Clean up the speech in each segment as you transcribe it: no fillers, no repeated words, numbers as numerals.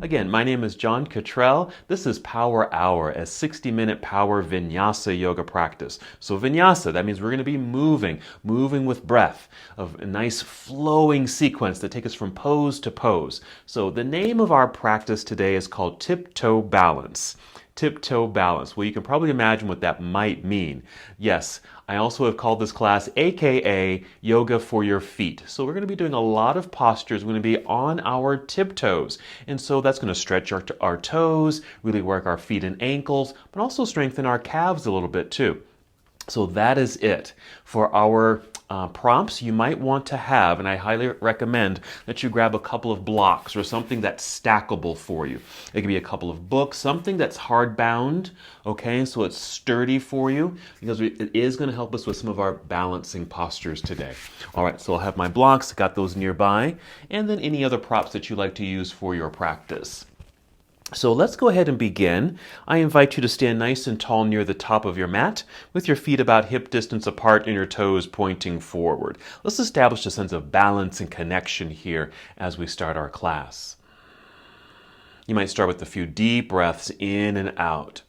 Again, my name is John Cottrell. This is Power Hour, a 60-minute power vinyasa yoga practice. So vinyasa, that means we're going to be moving with breath, of a nice flowing sequence that takes us from pose to pose. So the name of our practice today is called tiptoe balance. Tiptoe balance. Well, you can probably imagine what that might mean. Yes, I also have called this class AKA Yoga for Your Feet. So we're going to be doing a lot of postures. We're going to be on our tiptoes. And so that's going to stretch our toes, really work our feet and ankles, but also strengthen our calves a little bit too. So that is it. For our prompts, you might want to have, and I highly recommend that you grab a couple of blocks or something that's stackable for you. It could be a couple of books, something that's hardbound, okay, so it's sturdy for you, because it is going to help us with some of our balancing postures today. All right, so I'll have my blocks, got those nearby, and then any other props that you like to use for your practice. So let's go ahead and begin. I invite you to stand nice and tall near the top of your mat with your feet about hip distance apart and your toes pointing forward. Let's establish a sense of balance and connection here as we start our class. You might start with a few deep breaths in and out.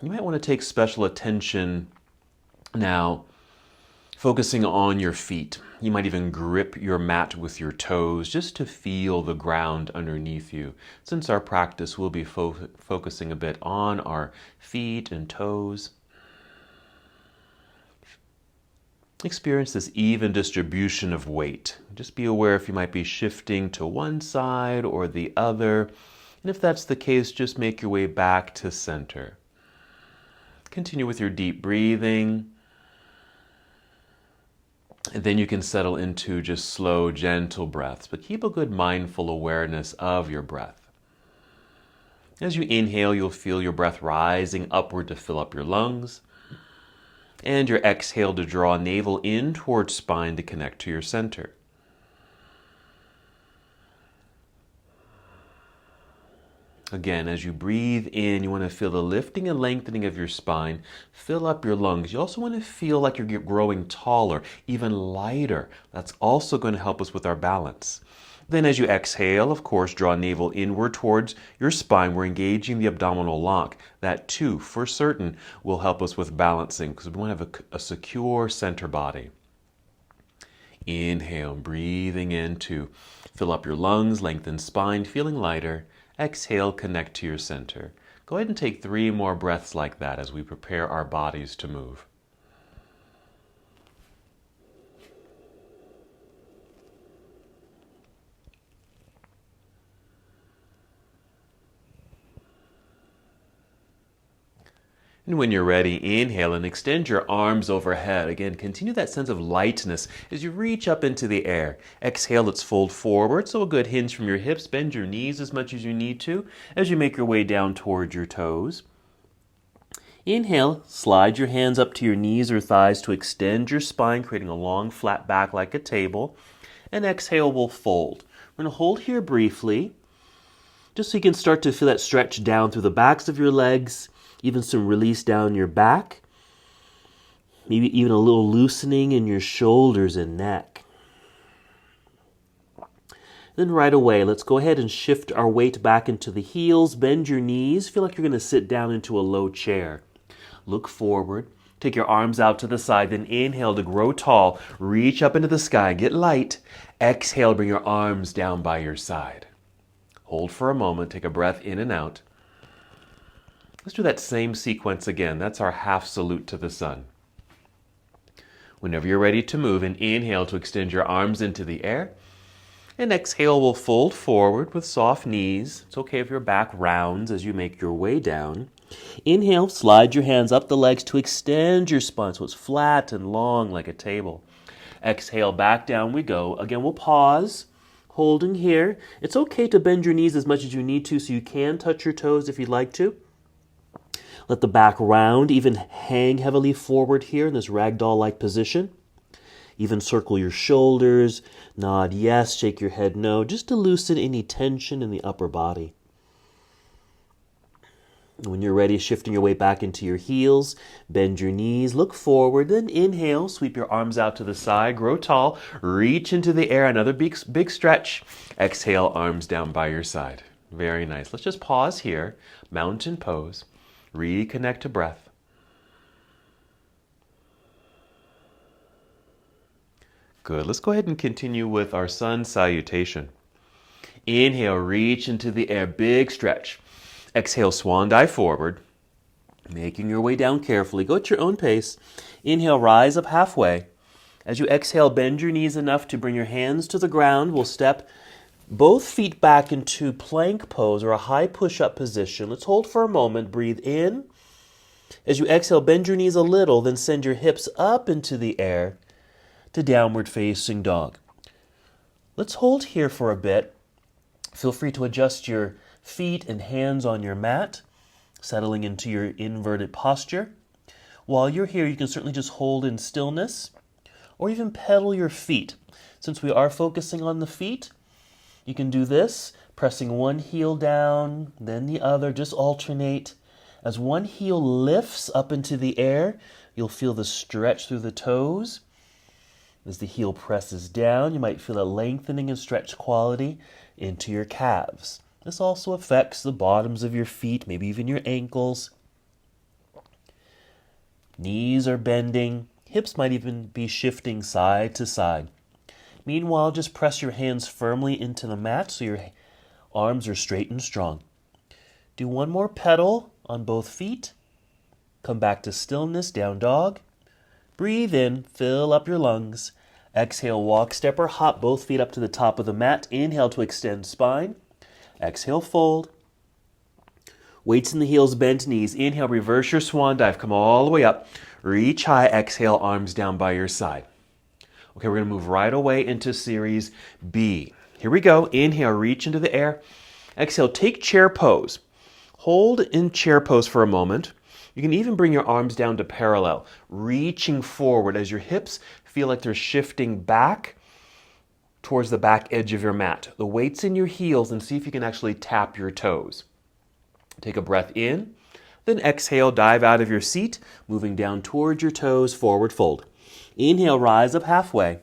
You might want to take special attention now, focusing on your feet. You might even grip your mat with your toes just to feel the ground underneath you. Since our practice will be focusing a bit on our feet and toes. Experience this even distribution of weight. Just be aware if you might be shifting to one side or the other. And if that's the case, just make your way back to center. Continue with your deep breathing. And then you can settle into just slow, gentle breaths, but keep a good mindful awareness of your breath. As you inhale, you'll feel your breath rising upward to fill up your lungs, and your exhale to draw navel in towards spine to connect to your center. Again, as you breathe in, you want to feel the lifting and lengthening of your spine, fill up your lungs. You also want to feel like you're growing taller, even lighter. That's also going to help us with our balance. Then as you exhale, of course, draw navel inward towards your spine. We're engaging the abdominal lock. That too, for certain, will help us with balancing because we want to have a secure center body. Inhale, breathing in to fill up your lungs, lengthen spine, feeling lighter. Exhale, connect to your center. Go ahead and take 3 more breaths like that as we prepare our bodies to move. And when you're ready, inhale and extend your arms overhead. Again, continue that sense of lightness as you reach up into the air. Exhale, let's fold forward, so a good hinge from your hips. Bend your knees as much as you need to as you make your way down towards your toes. Inhale, slide your hands up to your knees or thighs to extend your spine, creating a long flat back like a table. And exhale, we'll fold. We're going to hold here briefly, just so you can start to feel that stretch down through the backs of your legs, even some release down your back, maybe even a little loosening in your shoulders and neck. Then right away, let's go ahead and shift our weight back into the heels, bend your knees, feel like you're going to sit down into a low chair. Look forward, take your arms out to the side, then inhale to grow tall, reach up into the sky, get light. Exhale, bring your arms down by your side. Hold for a moment, take a breath in and out. Let's do that same sequence again. That's our half salute to the sun. Whenever you're ready to move, and inhale to extend your arms into the air. And exhale, we'll fold forward with soft knees. It's okay if your back rounds as you make your way down. Inhale, slide your hands up the legs to extend your spine so it's flat and long like a table. Exhale, back down we go. Again, we'll pause, holding here. It's okay to bend your knees as much as you need to so you can touch your toes if you'd like to. Let the back round, even hang heavily forward here in this ragdoll-like position. Even circle your shoulders, nod yes, shake your head no, just to loosen any tension in the upper body. When you're ready, shifting your weight back into your heels, bend your knees, look forward, then inhale, sweep your arms out to the side, grow tall, reach into the air, another big stretch. Exhale, arms down by your side. Very nice. Let's just pause here, mountain pose, reconnect to breath. Good. Let's go ahead and continue with our sun salutation. Inhale, reach into the air, big stretch. Exhale, swan dive forward, making your way down carefully. Go at your own pace. Inhale, rise up halfway. As you exhale, bend your knees enough to bring your hands to the ground. We'll step both feet back into plank pose or a high push-up position. Let's hold for a moment. Breathe in. As you exhale, bend your knees a little, then send your hips up into the air to downward facing dog. Let's hold here for a bit. Feel free to adjust your feet and hands on your mat, settling into your inverted posture. While you're here, you can certainly just hold in stillness or even pedal your feet. Since we are focusing on the feet, you can do this, pressing one heel down, then the other, just alternate. As one heel lifts up into the air, you'll feel the stretch through the toes. As the heel presses down, you might feel a lengthening and stretch quality into your calves. This also affects the bottoms of your feet, maybe even your ankles. Knees are bending. Hips might even be shifting side to side. Meanwhile, just press your hands firmly into the mat so your arms are straight and strong. Do one more pedal on both feet. Come back to stillness, down dog. Breathe in, fill up your lungs. Exhale, walk, step, or hop both feet up to the top of the mat. Inhale to extend spine. Exhale, fold. Weights in the heels, bent knees. Inhale, reverse your swan dive. Come all the way up. Reach high. Exhale, arms down by your side. Okay, we're going to move right away into series B. Here we go. Inhale, reach into the air. Exhale, take chair pose. Hold in chair pose for a moment. You can even bring your arms down to parallel, reaching forward as your hips feel like they're shifting back towards the back edge of your mat. The weight's in your heels, and see if you can actually tap your toes. Take a breath in, then exhale, dive out of your seat, moving down towards your toes, forward fold. Inhale, rise up halfway.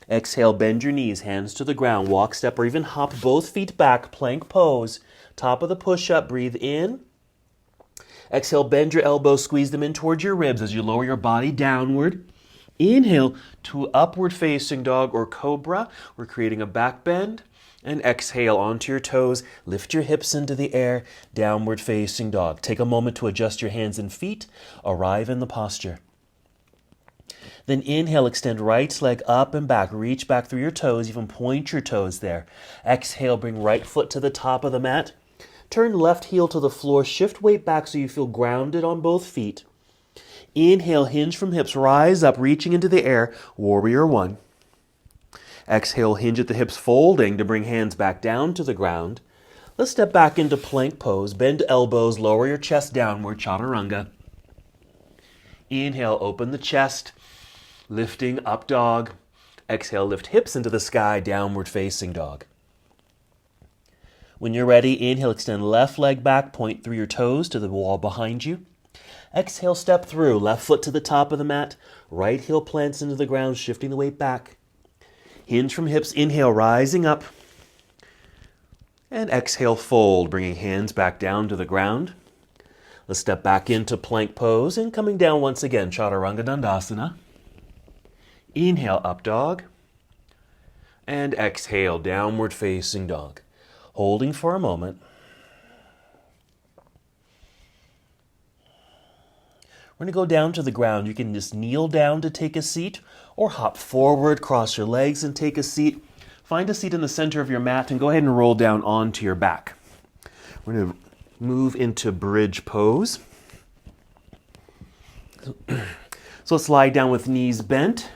Exhale, bend your knees, hands to the ground, walk, step, or even hop both feet back, plank pose. Top of the push-up, breathe in. Exhale, bend your elbows, squeeze them in towards your ribs as you lower your body downward. Inhale to upward facing dog or cobra. We're creating a back bend. And exhale onto your toes. Lift your hips into the air. Downward facing dog. Take a moment to adjust your hands and feet. Arrive in the posture. Then inhale, extend right leg up and back. Reach back through your toes. Even point your toes there. Exhale, bring right foot to the top of the mat. Turn left heel to the floor. Shift weight back so you feel grounded on both feet. Inhale, hinge from hips, rise up, reaching into the air, warrior one. Exhale, hinge at the hips, folding to bring hands back down to the ground. Let's step back into plank pose, bend elbows, lower your chest downward, chaturanga. Inhale, open the chest, lifting up dog. Exhale, lift hips into the sky, downward facing dog. When you're ready, inhale, extend left leg back, point through your toes to the wall behind you. Exhale, step through, left foot to the top of the mat, right heel plants into the ground, shifting the weight back. Hinge from hips, inhale, rising up. And exhale, fold, bringing hands back down to the ground. Let's step back into plank pose and coming down once again, chaturanga dandasana. Inhale, up dog. And exhale, downward facing dog. Holding for a moment. We're going to go down to the ground. You can just kneel down to take a seat or hop forward, cross your legs and take a seat. Find a seat in the center of your mat and go ahead and roll down onto your back. We're going to move into bridge pose. So let's lie down with knees bent,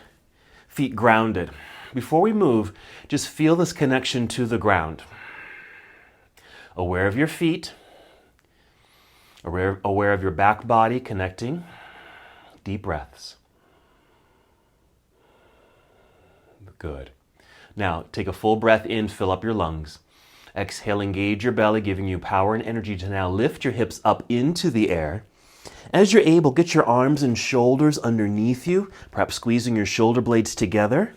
feet grounded. Before we move, just feel this connection to the ground. Aware of your feet, aware of your back body connecting. Deep breaths. Good. Now, take a full breath in, fill up your lungs. Exhale, engage your belly, giving you power and energy to now lift your hips up into the air. As you're able, get your arms and shoulders underneath you, perhaps squeezing your shoulder blades together.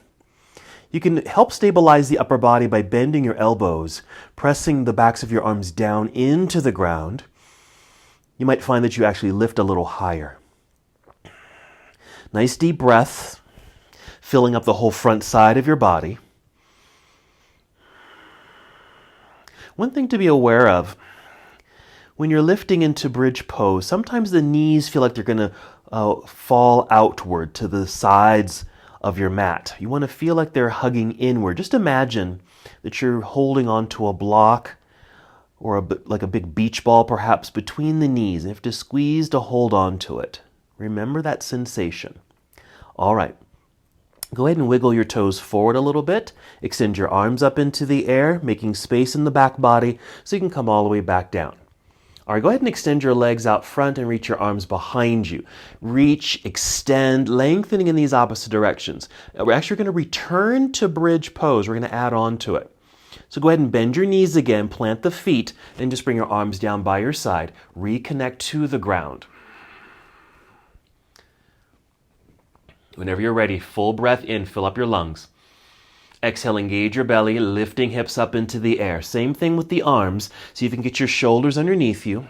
You can help stabilize the upper body by bending your elbows, pressing the backs of your arms down into the ground. You might find that you actually lift a little higher. Nice deep breath, filling up the whole front side of your body. One thing to be aware of, when you're lifting into bridge pose, sometimes the knees feel like they're going to fall outward to the sides of your mat. You want to feel like they're hugging inward. Just imagine that you're holding onto a block or like a big beach ball perhaps between the knees. You have to squeeze to hold on to it. Remember that sensation. All right. Go ahead and wiggle your toes forward a little bit. Extend your arms up into the air, making space in the back body so you can come all the way back down. All right, go ahead and extend your legs out front and reach your arms behind you. Reach, extend, lengthening in these opposite directions. We're actually going to return to bridge pose. We're going to add on to it. So go ahead and bend your knees again, plant the feet, and just bring your arms down by your side. Reconnect to the ground. Whenever you're ready, full breath in, fill up your lungs. Exhale, engage your belly, lifting hips up into the air. Same thing with the arms. See if you can get your shoulders underneath you.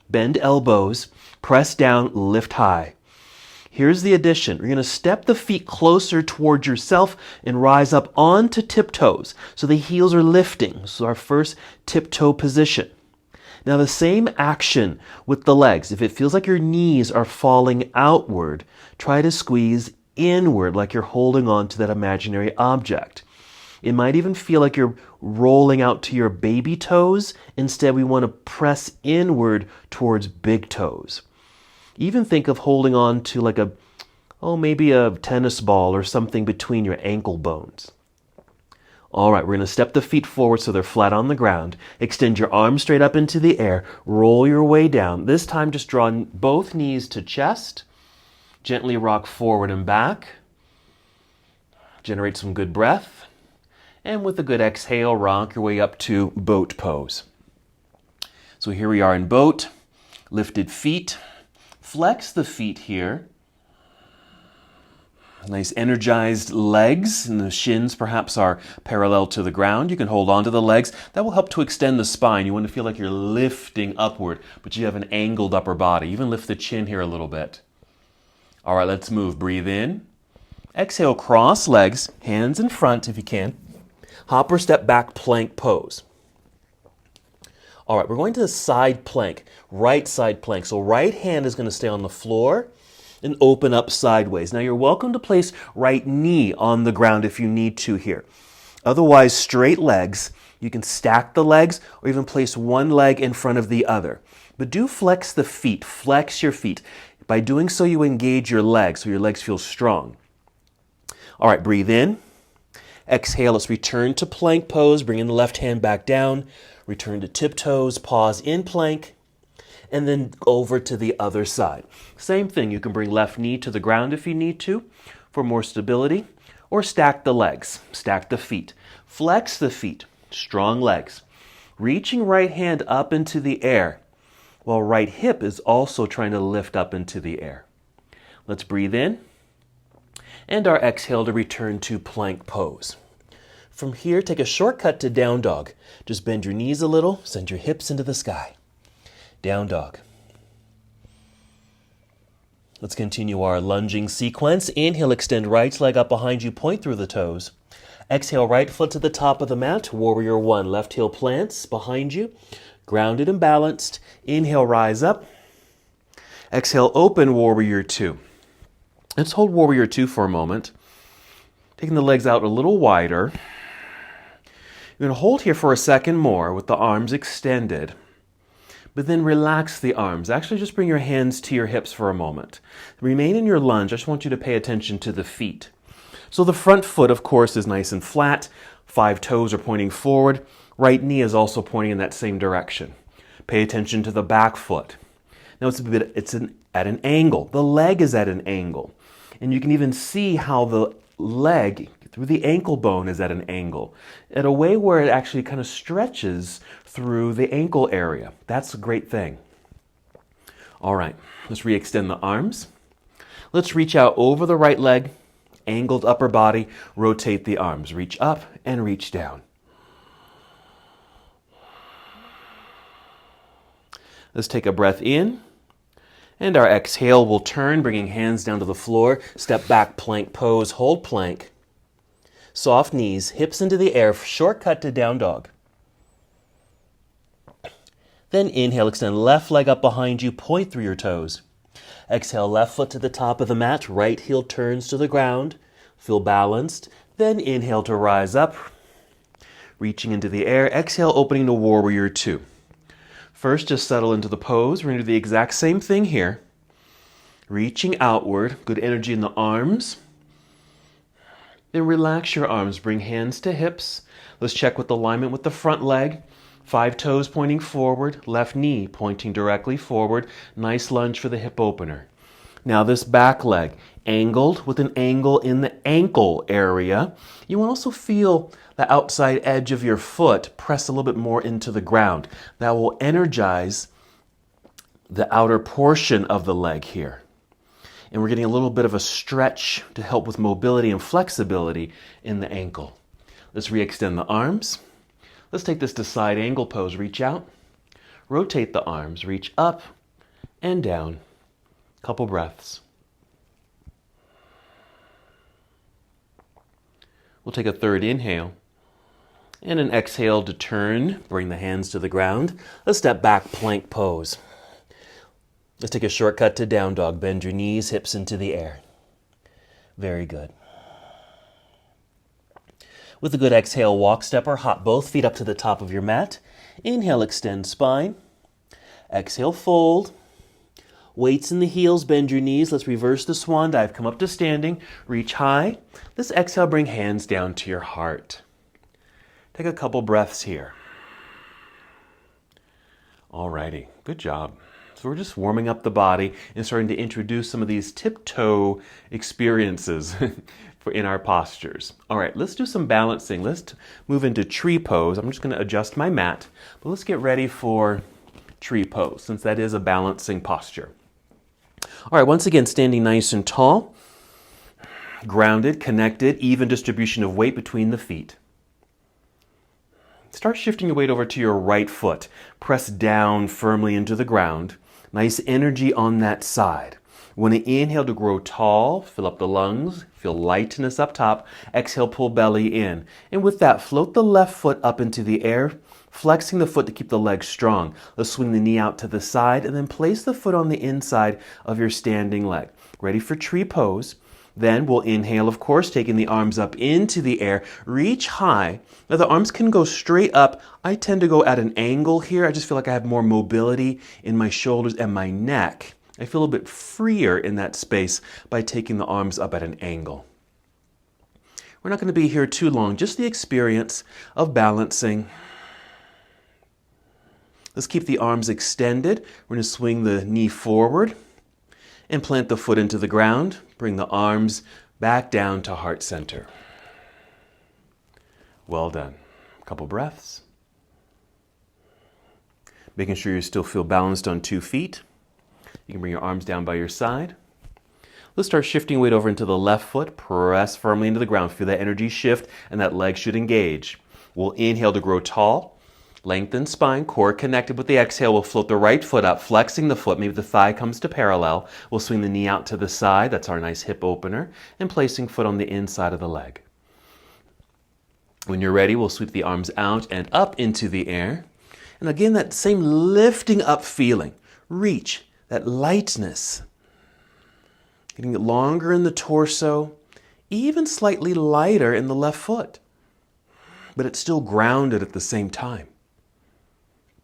Bend elbows, press down, lift high. Here's the addition. We're going to step the feet closer towards yourself and rise up onto tiptoes. So the heels are lifting. So our first tiptoe position. Now the same action with the legs. If it feels like your knees are falling outward, try to squeeze inward like you're holding on to that imaginary object. It might even feel like you're rolling out to your baby toes. Instead, we want to press inward towards big toes. Even think of holding on to like maybe a tennis ball or something between your ankle bones. All right, we're going to step the feet forward so they're flat on the ground. Extend your arms straight up into the air. Roll your way down. This time, just draw both knees to chest. Gently rock forward and back. Generate some good breath. And with a good exhale, rock your way up to boat pose. So here we are in boat. Lifted feet. Flex the feet here. Nice energized legs, and the shins perhaps are parallel to the ground. You can hold on to the legs. That will help to extend the spine. You want to feel like you're lifting upward, but you have an angled upper body. Even lift the chin here a little bit. All right, let's move. Breathe in. Exhale, cross legs, hands in front if you can. Hop or step back plank pose. All right, we're going to the side plank, right side plank. So right hand is going to stay on the floor and open up sideways. Now you're welcome to place right knee on the ground if you need to here. Otherwise, straight legs. You can stack the legs or even place one leg in front of the other. But do flex the feet, flex your feet. By doing so, you engage your legs so your legs feel strong. All right, breathe in. Exhale, let's return to plank pose. Bring in the left hand back down. Return to tiptoes, pause in plank, and then over to the other side. Same thing, you can bring left knee to the ground if you need to for more stability, or stack the legs, stack the feet. Flex the feet, strong legs. Reaching right hand up into the air, while right hip is also trying to lift up into the air. Let's breathe in. And our exhale to return to plank pose. From here, take a shortcut to down dog. Just bend your knees a little, send your hips into the sky. Down dog. Let's continue our lunging sequence. Inhale, extend right leg up behind you, point through the toes. Exhale, right foot to the top of the mat, warrior one. Left heel plants behind you, grounded and balanced. Inhale, rise up. Exhale, open warrior two. Let's hold warrior two for a moment. Taking the legs out a little wider. You're going to hold here for a second more with the arms extended. But then relax the arms. Actually, just bring your hands to your hips for a moment. Remain in your lunge. I just want you to pay attention to the feet. So the front foot, of course, is nice and flat. 5 toes are pointing forward. Right knee is also pointing in that same direction. Pay attention to the back foot. Now it's at an angle. The leg is at an angle. And you can even see how the leg, through the ankle bone is at an angle, in a way where it actually kind of stretches through the ankle area. That's a great thing. All right, let's re-extend the arms. Let's reach out over the right leg, angled upper body, rotate the arms. Reach up and reach down. Let's take a breath in, and our exhale will turn, bringing hands down to the floor. Step back, plank pose, hold plank. Soft knees, hips into the air, shortcut to down dog. Then inhale, extend left leg up behind you, point through your toes. Exhale, left foot to the top of the mat, right heel turns to the ground. Feel balanced. Then inhale to rise up, reaching into the air. Exhale, opening to Warrior Two. First, just settle into the pose. We're going to do the exact same thing here. Reaching outward, good energy in the arms. Then relax your arms, bring hands to hips. Let's check with alignment with the front leg. 5 toes pointing forward, left knee pointing directly forward. Nice lunge for the hip opener. Now this back leg, angled with an angle in the ankle area. You will also feel the outside edge of your foot press a little bit more into the ground. That will energize the outer portion of the leg here. And we're getting a little bit of a stretch to help with mobility and flexibility in the ankle. Let's re-extend the arms. Let's take this to side angle pose. Reach out, rotate the arms, reach up and down. Couple breaths. We'll take a third inhale and an exhale to turn. Bring the hands to the ground. Let's step back, plank pose. Let's take a shortcut to down dog. Bend your knees, hips into the air. Very good. With a good exhale, walk, step, or hop both feet up to the top of your mat. Inhale, extend spine. Exhale, fold. Weights in the heels, bend your knees. Let's reverse the swan dive. Come up to standing, reach high. Let's exhale, bring hands down to your heart. Take a couple breaths here. Alrighty, good job. So we're just warming up the body and starting to introduce some of these tiptoe experiences in our postures. All right, let's do some balancing. Let's move into tree pose. I'm just going to adjust my mat, but let's get ready for tree pose since that is a balancing posture. All right, once again, standing nice and tall, grounded, connected, even distribution of weight between the feet. Start shifting your weight over to your right foot. Press down firmly into the ground. Nice energy on that side. Want to inhale to grow tall, fill up the lungs, feel lightness up top. Exhale, pull belly in. And with that, float the left foot up into the air, flexing the foot to keep the leg strong. Let's swing the knee out to the side and then place the foot on the inside of your standing leg. Ready for tree pose. Then we'll inhale, of course, taking the arms up into the air. Reach high. Now the arms can go straight up. I tend to go at an angle here. I just feel like I have more mobility in my shoulders and my neck. I feel a little bit freer in that space by taking the arms up at an angle. We're not going to be here too long, just the experience of balancing. Let's keep the arms extended. We're going to swing the knee forward and plant the foot into the ground. Bring the arms back down to heart center. Well done. A couple breaths. Making sure you still feel balanced on 2 feet. You can bring your arms down by your side. Let's start shifting weight over into the left foot. Press firmly into the ground. Feel that energy shift and that leg should engage. We'll inhale to grow tall. Lengthen spine, core connected with the exhale. We'll float the right foot up, flexing the foot. Maybe the thigh comes to parallel. We'll swing the knee out to the side. That's our nice hip opener. And placing foot on the inside of the leg. When you're ready, we'll sweep the arms out and up into the air. And again, that same lifting up feeling. Reach. That lightness, getting longer in the torso, even slightly lighter in the left foot, but it's still grounded at the same time.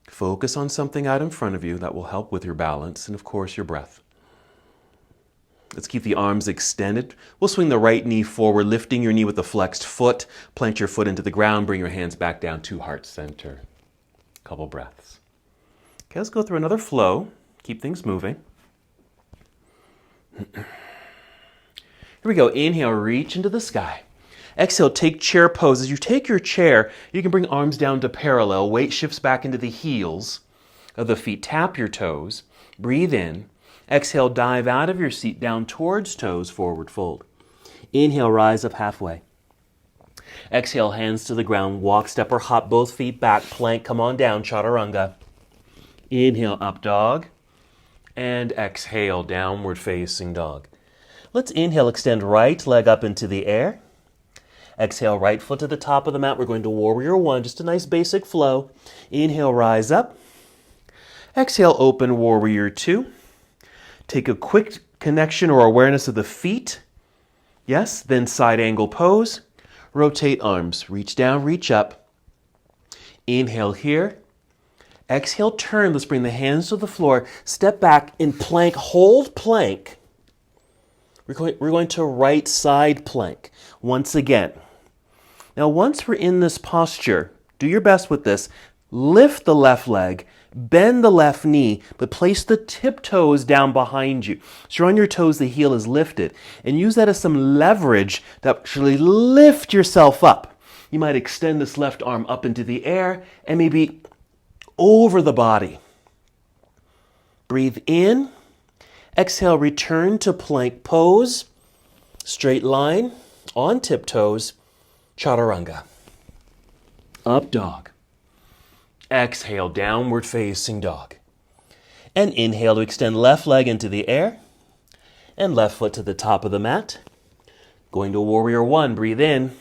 Focus on something out in front of you that will help with your balance and, of course, your breath. Let's keep the arms extended. We'll swing the right knee forward, lifting your knee with the flexed foot. Plant your foot into the ground. Bring your hands back down to heart center. Couple breaths. Okay, let's go through another flow. Keep things moving. Here we go. Inhale, reach into the sky. Exhale, take chair pose. As you take your chair, you can bring arms down to parallel. Weight shifts back into the heels of the feet. Tap your toes. Breathe in. Exhale, dive out of your seat down towards toes, forward fold. Inhale, rise up halfway. Exhale, hands to the ground. Walk, step, or hop both feet back. Plank, come on down, chaturanga. Inhale, up dog. And exhale, downward facing dog. Let's inhale, extend right leg up into the air. Exhale, right foot to the top of the mat. We're going to warrior one, just a nice basic flow. Inhale, rise up. Exhale, open warrior two. Take a quick connection or awareness of the feet. Yes, then side angle pose. Rotate arms, reach down, reach up. Inhale here. Exhale, turn. Let's bring the hands to the floor. Step back in plank, hold plank. We're going to right side plank once again. Now, once we're in this posture, do your best with this. Lift the left leg, bend the left knee, but place the tiptoes down behind you. So you're on your toes, the heel is lifted. And use that as some leverage to actually lift yourself up. You might extend this left arm up into the air and maybe over the body. Breathe in. Exhale, return to plank pose. Straight line, on tiptoes, chaturanga. Up dog. Exhale, downward facing dog. And inhale to extend left leg into the air. And left foot to the top of the mat. Going to warrior one, breathe in.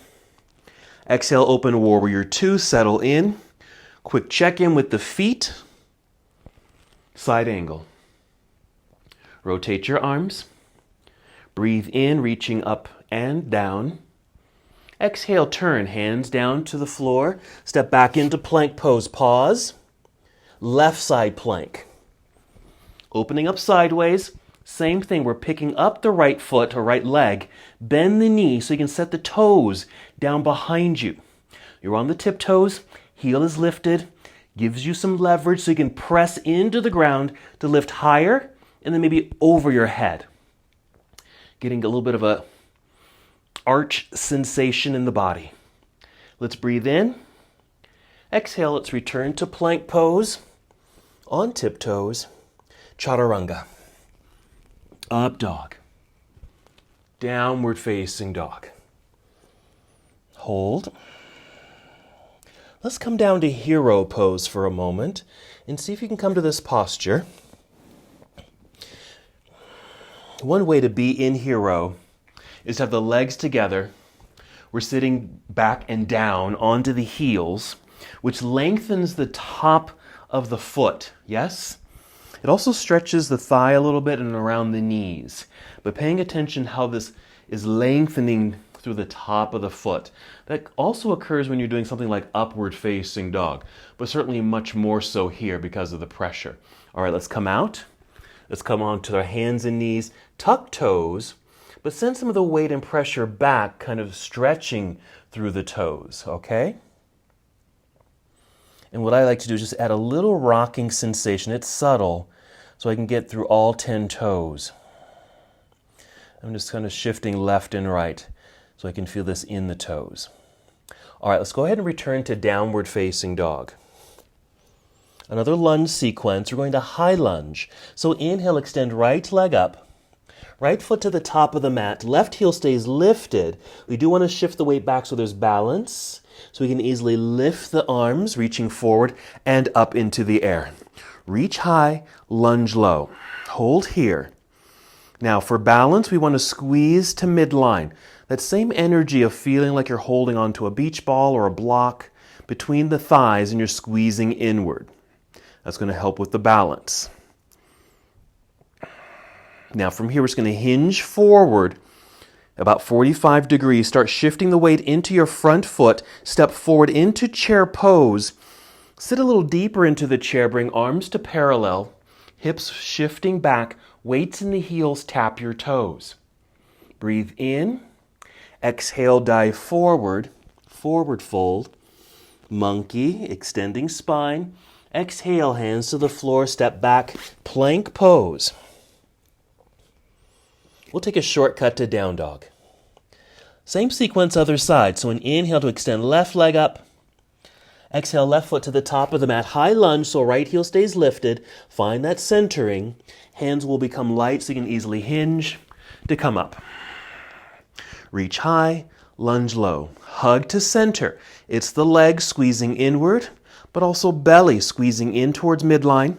Exhale, open warrior two, settle in. Quick check-in with the feet. Side angle. Rotate your arms. Breathe in, reaching up and down. Exhale, turn, hands down to the floor. Step back into plank pose. Pause. Left side plank. Opening up sideways. Same thing, we're picking up the right foot or right leg. Bend the knee so you can set the toes down behind you. You're on the tiptoes. Heel is lifted. Gives you some leverage so you can press into the ground to lift higher and then maybe over your head. Getting a little bit of a arch sensation in the body. Let's breathe in. Exhale, let's return to plank pose. On tiptoes, chaturanga. Up dog. Downward facing dog. Hold. Let's come down to hero pose for a moment and see if you can come to this posture. One way to be in hero is to have the legs together. We're sitting back and down onto the heels, which lengthens the top of the foot, yes? It also stretches the thigh a little bit and around the knees. But paying attention how this is lengthening through the top of the foot. That also occurs when you're doing something like upward facing dog, but certainly much more so here because of the pressure. All right, let's come out. Let's come on to our hands and knees, tuck toes, but send some of the weight and pressure back, kind of stretching through the toes, okay? And what I like to do is just add a little rocking sensation. It's subtle, so I can get through all 10 toes. I'm just kind of shifting left and right so I can feel this in the toes. All right, let's go ahead and return to downward facing dog. Another lunge sequence. We're going to high lunge. So inhale, extend right leg up. Right foot to the top of the mat. Left heel stays lifted. We do want to shift the weight back so there's balance. So we can easily lift the arms, reaching forward and up into the air. Reach high, lunge low. Hold here. Now for balance, we want to squeeze to midline. That same energy of feeling like you're holding onto a beach ball or a block between the thighs and you're squeezing inward. That's going to help with the balance. Now from here, we're just going to hinge forward about 45 degrees. Start shifting the weight into your front foot. Step forward into chair pose. Sit a little deeper into the chair. Bring arms to parallel. Hips shifting back. Weights in the heels. Tap your toes. Breathe in. Exhale, dive forward. Forward fold. Monkey, extending spine. Exhale, hands to the floor. Step back. Plank pose. We'll take a shortcut to down dog. Same sequence, other side. So an inhale to extend left leg up. Exhale, left foot to the top of the mat. High lunge, so right heel stays lifted. Find that centering. Hands will become light so you can easily hinge to come up. Reach high, lunge low. Hug to center. It's the legs squeezing inward, but also belly squeezing in towards midline.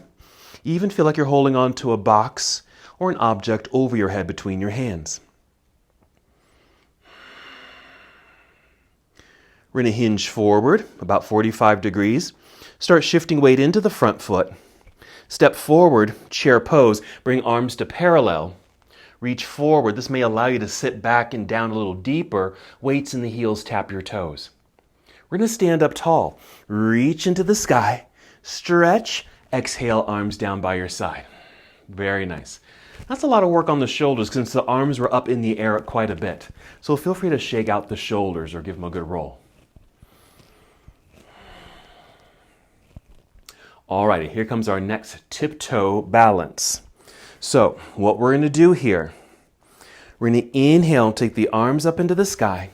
You even feel like you're holding on to a box or an object over your head between your hands. We're going to hinge forward, about 45 degrees. Start shifting weight into the front foot. Step forward, chair pose. Bring arms to parallel. Reach forward. This may allow you to sit back and down a little deeper. Weights in the heels, tap your toes. We're going to stand up tall. Reach into the sky. Stretch. Exhale, arms down by your side. Very nice. That's a lot of work on the shoulders since the arms were up in the air quite a bit. So feel free to shake out the shoulders or give them a good roll. Alrighty, here comes our next tiptoe balance. So what we're going to do here, we're going to inhale, take the arms up into the sky.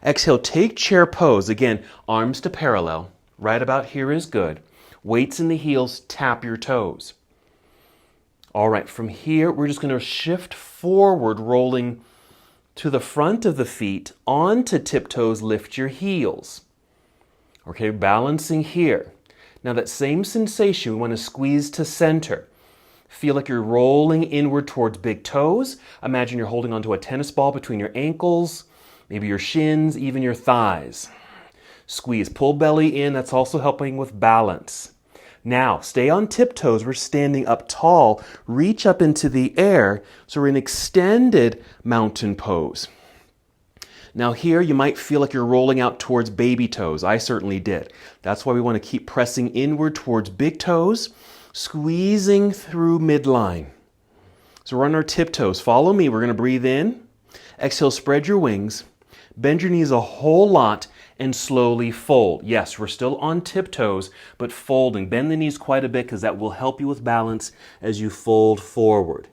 Exhale, take chair pose. Again, arms to parallel. Right about here is good. Weights in the heels, tap your toes. All right, from here, we're just going to shift forward, rolling to the front of the feet, onto tiptoes, lift your heels. Okay, balancing here. Now that same sensation, we want to squeeze to center. Feel like you're rolling inward towards big toes. Imagine you're holding onto a tennis ball between your ankles, maybe your shins, even your thighs. Squeeze, pull belly in. That's also helping with balance. Now, stay on tiptoes. We're standing up tall. Reach up into the air. So we're in extended mountain pose. Now here, you might feel like you're rolling out towards baby toes. I certainly did. That's why we want to keep pressing inward towards big toes, squeezing through midline. So we're on our tiptoes. Follow me. We're going to breathe in. Exhale, spread your wings. Bend your knees a whole lot and slowly fold. Yes, we're still on tiptoes, but folding. Bend the knees quite a bit because that will help you with balance as you fold forward.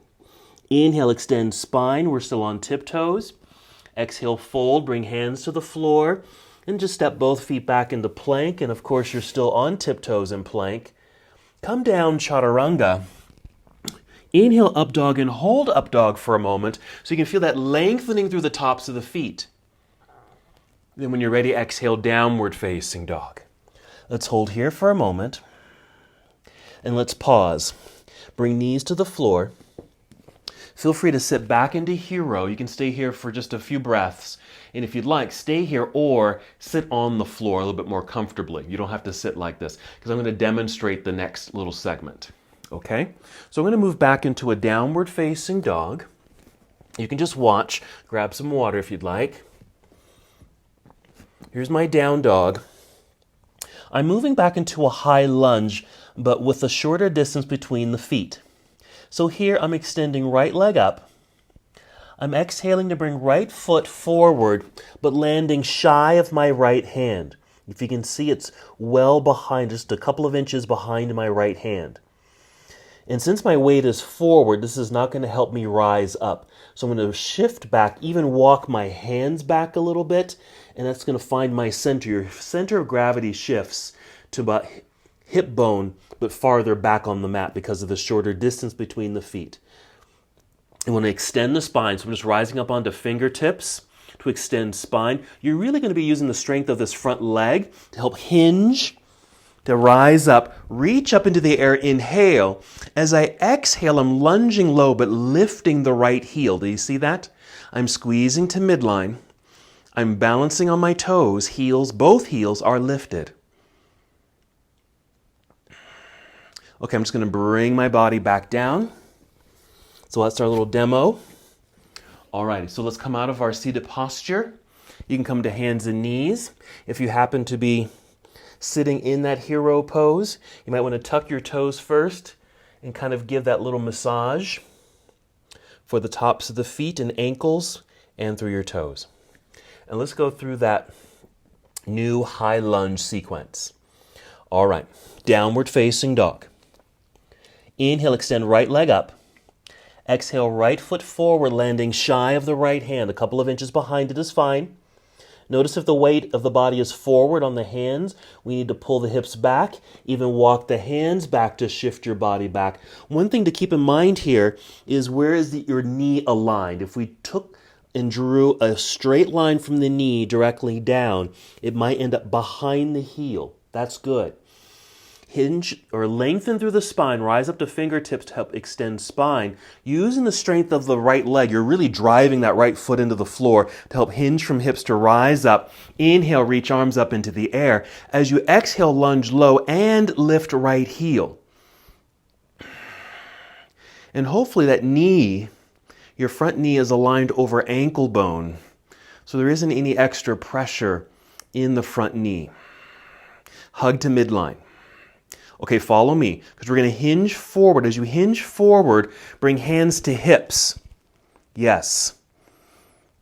Inhale, extend spine. We're still on tiptoes. Exhale, fold, bring hands to the floor, and just step both feet back into plank. And of course, you're still on tiptoes in plank. Come down, chaturanga. Inhale, up dog, and hold up dog for a moment so you can feel that lengthening through the tops of the feet. Then when you're ready, exhale, downward facing dog. Let's hold here for a moment. And let's pause. Bring knees to the floor. Feel free to sit back into hero. You can stay here for just a few breaths. And if you'd like, stay here or sit on the floor a little bit more comfortably. You don't have to sit like this because I'm going to demonstrate the next little segment. Okay? So I'm going to move back into a downward facing dog. You can just watch. Grab some water if you'd like. Here's my down dog. I'm moving back into a high lunge, but with a shorter distance between the feet. So here I'm extending right leg up. I'm exhaling to bring right foot forward, but landing shy of my right hand. If you can see, it's well behind, just a couple of inches behind my right hand. And since my weight is forward, this is not going to help me rise up. So I'm going to shift back, even walk my hands back a little bit, and that's going to find my center. Your center of gravity shifts to about hip bone, but farther back on the mat because of the shorter distance between the feet. And when I extend the spine, so I'm just rising up onto fingertips to extend spine, you're really going to be using the strength of this front leg to help hinge, to rise up, reach up into the air, inhale. As I exhale, I'm lunging low, but lifting the right heel. Do you see that? I'm squeezing to midline. I'm balancing on my toes. Heels, both heels are lifted. Okay, I'm just going to bring my body back down. So that's our little demo. Alrighty, so let's come out of our seated posture. You can come to hands and knees. If you happen to be sitting in that hero pose, you might want to tuck your toes first and kind of give that little massage for the tops of the feet and ankles and through your toes. And let's go through that new high lunge sequence. All right, downward facing dog. Inhale, extend right leg up. Exhale, right foot forward, landing shy of the right hand. A couple of inches behind it is fine. Notice if the weight of the body is forward on the hands, we need to pull the hips back, even walk the hands back to shift your body back. One thing to keep in mind here is where is your knee aligned? If we took and drew a straight line from the knee directly down, it might end up behind the heel. That's good. Hinge or lengthen through the spine, rise up to fingertips to help extend spine. Using the strength of the right leg, you're really driving that right foot into the floor to help hinge from hips to rise up. Inhale, reach arms up into the air. As you exhale, lunge low and lift right heel. And hopefully that knee, your front knee is aligned over ankle bone, so there isn't any extra pressure in the front knee. Hug to midline. Okay, follow me, because we're going to hinge forward. As you hinge forward, bring hands to hips. Yes.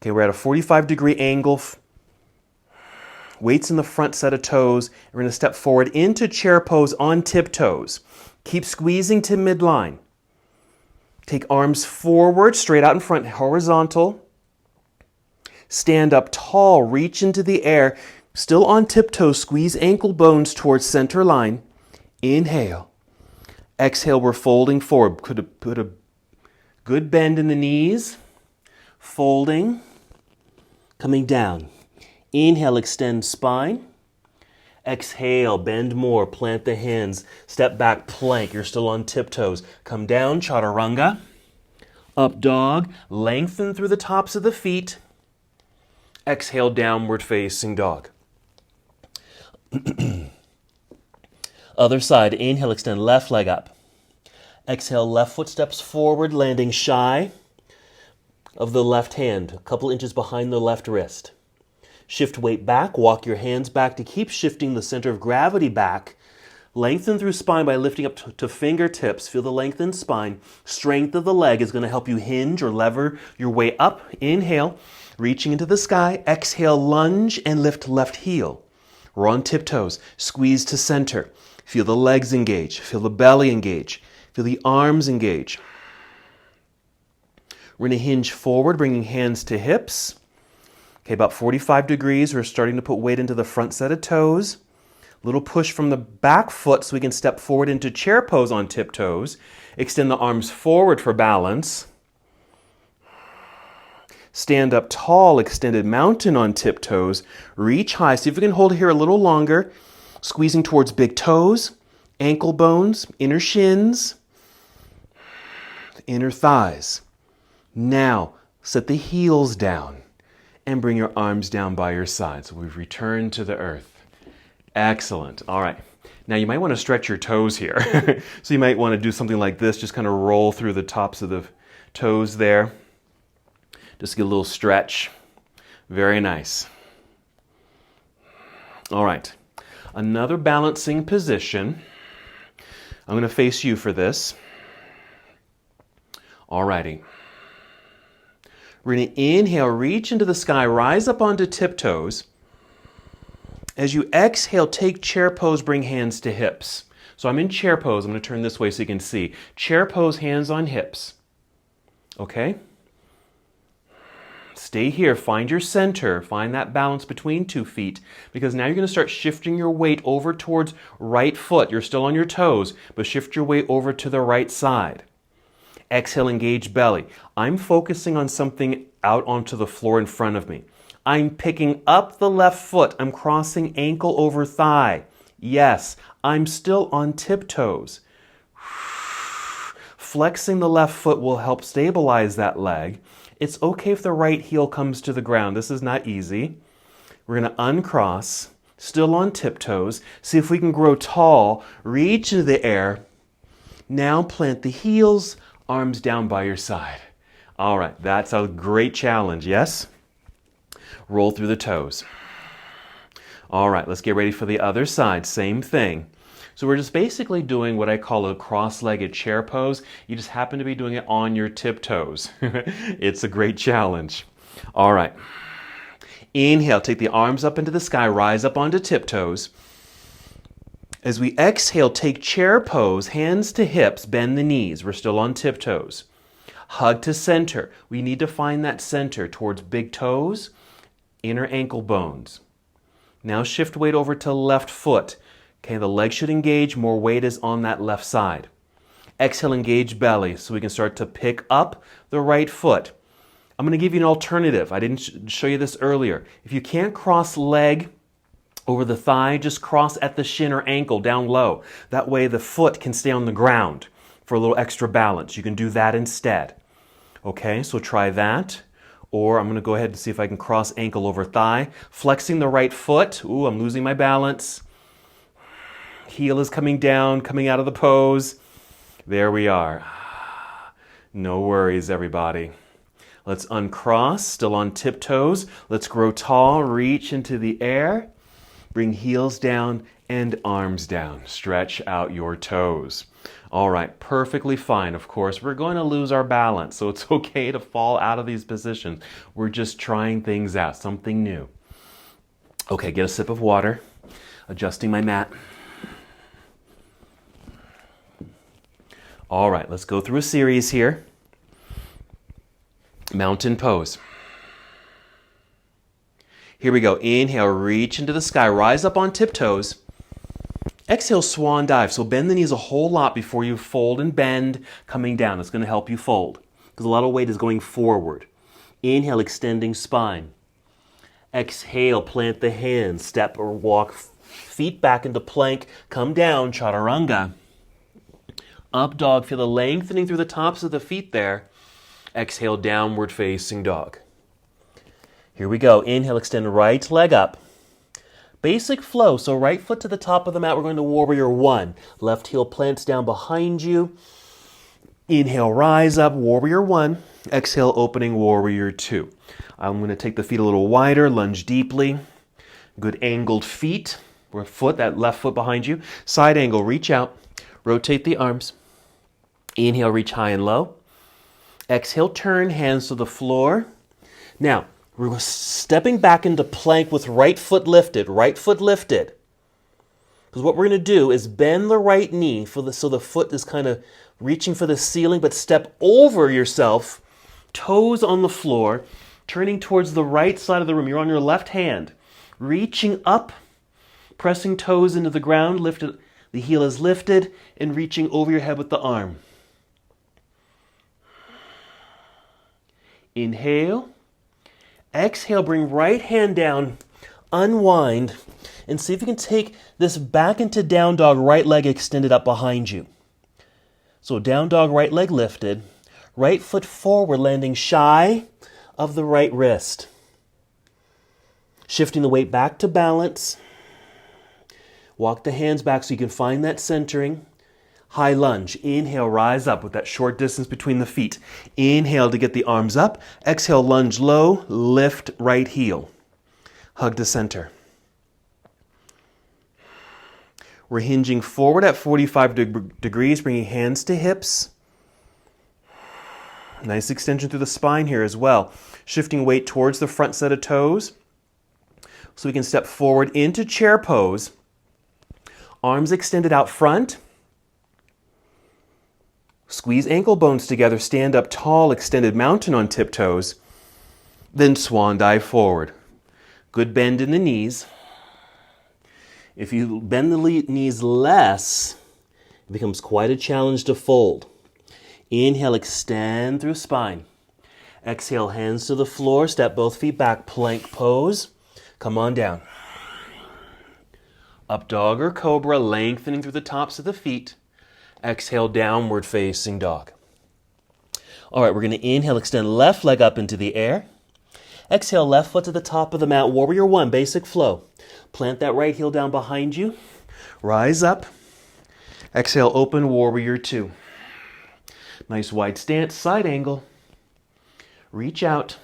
Okay, we're at a 45-degree angle. Weights in the front set of toes. We're going to step forward into chair pose on tiptoes. Keep squeezing to midline. Take arms forward, straight out in front, horizontal. Stand up tall, reach into the air. Still on tiptoes, squeeze ankle bones towards center line. Inhale. Exhale, we're folding forward. Put a good bend in the knees. Folding. Coming down. Inhale, extend spine. Exhale, bend more, plant the hands. Step back, plank. You're still on tiptoes. Come down, chaturanga. Up dog. Lengthen through the tops of the feet. Exhale, downward facing dog. Other side, inhale, extend left leg up. Exhale, left foot steps forward, landing shy of the left hand, a couple inches behind the left wrist. Shift weight back, walk your hands back to keep shifting the center of gravity back. Lengthen through spine by lifting up to fingertips. Feel the lengthened spine. Strength of the leg is going to help you hinge or lever your way up. Inhale, reaching into the sky. Exhale, lunge and lift left heel. We're on tiptoes. Squeeze to center. Feel the legs engage. Feel the belly engage. Feel the arms engage. We're going to hinge forward, bringing hands to hips. Okay, about 45 degrees. We're starting to put weight into the front set of toes. Little push from the back foot so we can step forward into chair pose on tiptoes. Extend the arms forward for balance. Stand up tall, extended mountain on tiptoes. Reach high. See if we can hold here a little longer. Squeezing towards big toes, ankle bones, inner shins, inner thighs. Now, set the heels down and bring your arms down by your side. So we've returned to the earth. Excellent. All right. Now you might want to stretch your toes here. So you might want to do something like this. Just kind of roll through the tops of the toes there. Just get a little stretch. Very nice. All right. Another balancing position. I'm going to face you for this. All righty. We're going to inhale, reach into the sky, rise up onto tiptoes. As you exhale, take chair pose, bring hands to hips. So I'm in chair pose. I'm going to turn this way so you can see. Chair pose, hands on hips. Okay? Stay here. Find your center. Find that balance between 2 feet, because now you're going to start shifting your weight over towards right foot. You're still on your toes, but shift your weight over to the right side. Exhale, engage belly. I'm focusing on something out onto the floor in front of me. I'm picking up the left foot. I'm crossing ankle over thigh. Yes, I'm still on tiptoes. Flexing the left foot will help stabilize that leg. It's okay if the right heel comes to the ground. This is not easy. We're going to uncross, still on tiptoes. See if we can grow tall. Reach into the air. Now plant the heels, arms down by your side. All right, that's a great challenge, yes? Roll through the toes. All right, let's get ready for the other side. Same thing. So we're just basically doing what I call a cross-legged chair pose. You just happen to be doing it on your tiptoes. It's a great challenge. All right. Inhale, take the arms up into the sky, rise up onto tiptoes. As we exhale, take chair pose, hands to hips, bend the knees. We're still on tiptoes. Hug to center. We need to find that center towards big toes, inner ankle bones. Now shift weight over to left foot. Okay, the leg should engage. More weight is on that left side. Exhale, engage belly so we can start to pick up the right foot. I'm going to give you an alternative. I didn't show you this earlier. If you can't cross leg over the thigh, just cross at the shin or ankle down low. That way the foot can stay on the ground for a little extra balance. You can do that instead. Okay, so try that. Or I'm going to go ahead and see if I can cross ankle over thigh. Flexing the right foot. Ooh, I'm losing my balance. Heel is coming down, coming out of the pose. There we are. No worries, everybody. Let's uncross, still on tiptoes. Let's grow tall, reach into the air. Bring heels down and arms down. Stretch out your toes. All right, perfectly fine. Of course, we're going to lose our balance, so it's okay to fall out of these positions. We're just trying things out, something new. Okay, get a sip of water. Adjusting my mat. All right, let's go through a series here. Mountain pose. Here we go. Inhale, reach into the sky. Rise up on tiptoes. Exhale, swan dive. So bend the knees a whole lot before you fold and bend, coming down. It's going to help you fold because a lot of weight is going forward. Inhale, extending spine. Exhale, plant the hands. Step or walk feet back into plank. Come down, chaturanga. Up dog, feel the lengthening through the tops of the feet there. Exhale, downward facing dog. Here we go. Inhale, extend right leg up. Basic flow, so right foot to the top of the mat. We're going to warrior one. Left heel plants down behind you. Inhale, rise up, warrior one. Exhale, opening warrior two. I'm going to take the feet a little wider, lunge deeply. Good angled feet, or foot, that left foot behind you. Side angle, reach out. Rotate the arms. Inhale, reach high and low. Exhale, turn, hands to the floor. Now, we're stepping back into plank with right foot lifted. Right foot lifted. Because what we're going to do is bend the right knee so the foot is kind of reaching for the ceiling, but step over yourself, toes on the floor, turning towards the right side of the room. You're on your left hand. Reaching up, pressing toes into the ground, lifted. The heel is lifted and reaching over your head with the arm. Inhale. Exhale, bring right hand down, unwind, and see if you can take this back into down dog, right leg extended up behind you. So down dog, right leg lifted, right foot forward, landing shy of the right wrist. Shifting the weight back to balance. Walk the hands back so you can find that centering. High lunge. Inhale, rise up with that short distance between the feet. Inhale to get the arms up. Exhale, lunge low, lift right heel. Hug to center. We're hinging forward at 45 degrees, bringing hands to hips. Nice extension through the spine here as well. Shifting weight towards the front set of toes. So we can step forward into chair pose. Arms extended out front. Squeeze ankle bones together, stand up tall, extended mountain on tiptoes. Then swan dive forward. Good bend in the knees. If you bend the knees less, it becomes quite a challenge to fold. Inhale, extend through spine. Exhale, hands to the floor, step both feet back, plank pose. Come on down. Up dog or cobra, lengthening through the tops of the feet. Exhale, downward facing dog. All right, we're going to inhale, extend left leg up into the air. Exhale, left foot to the top of the mat, warrior one, basic flow. Plant that right heel down behind you. Rise up. Exhale, open warrior two. Nice wide stance, side angle. Reach out.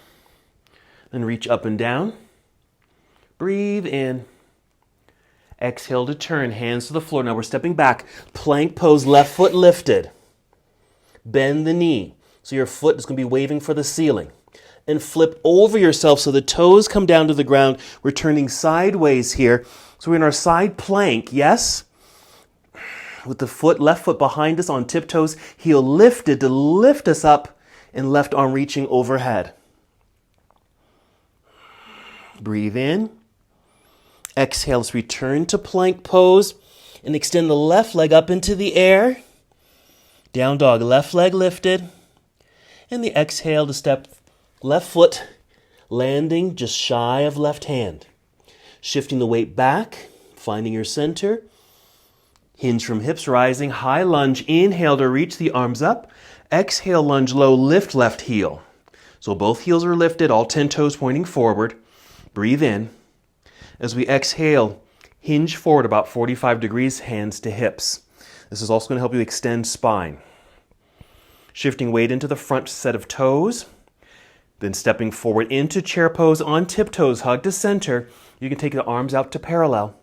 Then reach up and down. Breathe in. Exhale to turn, hands to the floor. Now we're stepping back. Plank pose, left foot lifted. Bend the knee. So your foot is going to be waving for the ceiling. And flip over yourself so the toes come down to the ground. We're turning sideways here. So we're in our side plank, yes? With the left foot behind us on tiptoes. Heel lifted to lift us up and left arm reaching overhead. Breathe in. Exhale, let's return to plank pose and extend the left leg up into the air. Down dog, left leg lifted. And the exhale to step left foot, landing just shy of left hand. Shifting the weight back, finding your center. Hinge from hips rising, high lunge. Inhale to reach the arms up. Exhale, lunge low, lift left heel. So both heels are lifted, all 10 toes pointing forward. Breathe in. As we exhale, hinge forward about 45 degrees, hands to hips. This is also going to help you extend spine. Shifting weight into the front set of toes. Then stepping forward into chair pose on tiptoes, hug to center. You can take the arms out to parallel.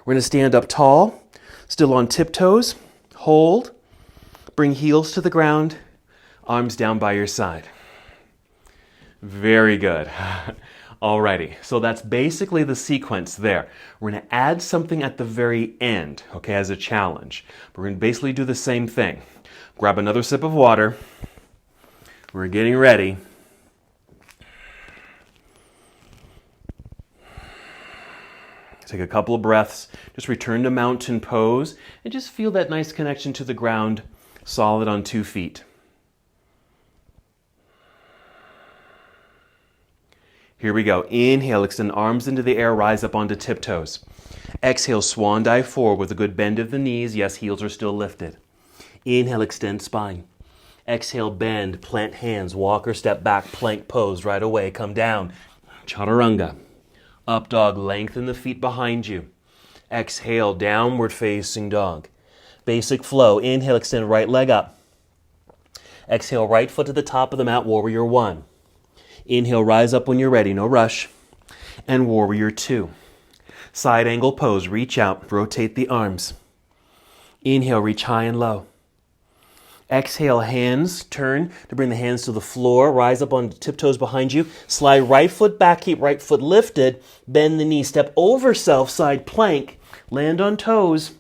We're going to stand up tall, still on tiptoes. Hold. Bring heels to the ground, arms down by your side. Very good. Alrighty, so that's basically the sequence there. We're going to add something at the very end, okay, as a challenge. We're going to basically do the same thing. Grab another sip of water. We're getting ready. Take a couple of breaths. Just return to mountain pose and just feel that nice connection to the ground, solid on 2 feet. Here we go. Inhale, extend arms into the air, rise up onto tiptoes. Exhale, swan dive forward with a good bend of the knees. Yes, heels are still lifted. Inhale, extend spine. Exhale, bend, plant hands, walk or step back, plank pose right away. Come down. Chaturanga. Up dog, lengthen the feet behind you. Exhale, downward facing dog. Basic flow. Inhale, extend right leg up. Exhale, right foot to the top of the mat, warrior 1. Inhale, rise up when you're ready, no rush. And warrior 2. Side angle pose, reach out, rotate the arms. Inhale, reach high and low. Exhale, hands, turn to bring the hands to the floor, rise up on tiptoes behind you. Slide right foot back, keep right foot lifted. Bend the knee, step over self, side plank. Land on toes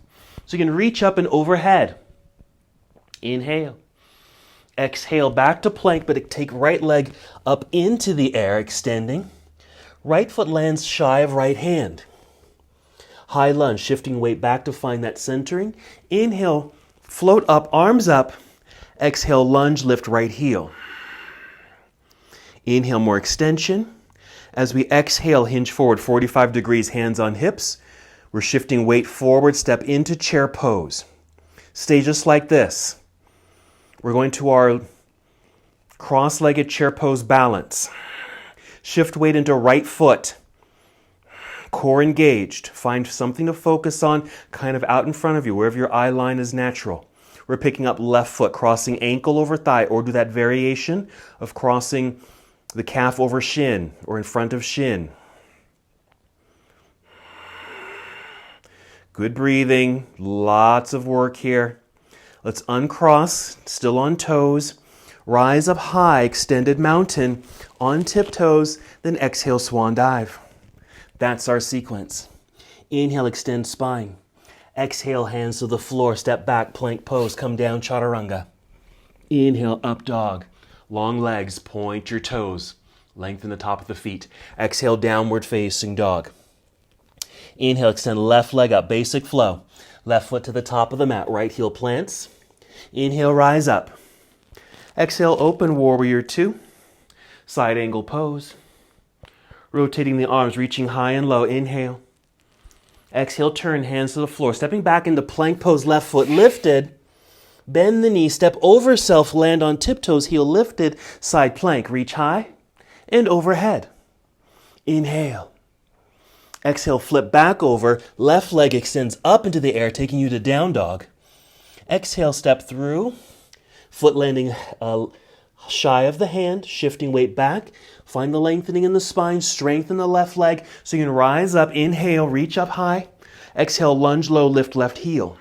so you can reach up and overhead. Inhale. Exhale, back to plank, but take right leg up into the air, extending. Right foot lands shy of right hand. High lunge, shifting weight back to find that centering. Inhale, float up, arms up. Exhale, lunge, lift right heel. Inhale, more extension. As we exhale, hinge forward 45 degrees, hands on hips. We're shifting weight forward, step into chair pose. Stay just like this. We're going to our cross-legged chair pose balance. Shift weight into right foot. Core engaged. Find something to focus on kind of out in front of you, wherever your eye line is natural. We're picking up left foot, crossing ankle over thigh, or do that variation of crossing the calf over shin or in front of shin. Good breathing. Lots of work here. Let's uncross, still on toes. Rise up high, extended mountain, on tiptoes, then exhale, swan dive. That's our sequence. Inhale, extend spine. Exhale, hands to the floor, step back, plank pose, come down, chaturanga. Inhale, up dog. Long legs, point your toes. Lengthen the top of the feet. Exhale, downward facing dog. Inhale, extend left leg up, basic flow. Left foot to the top of the mat, right heel plants. Inhale, rise up. Exhale, open warrior 2. Side angle pose. Rotating the arms, reaching high and low. Inhale. Exhale, turn, hands to the floor. Stepping back into plank pose, left foot lifted. Bend the knee, step over self, land on tiptoes, heel lifted. Side plank, reach high and overhead. Inhale. Exhale, flip back over. Left leg extends up into the air, taking you to down dog. Exhale, step through. Foot landing shy of the hand, shifting weight back. Find the lengthening in the spine, strengthen the left leg so you can rise up. Inhale, reach up high. Exhale, lunge low, lift left heel.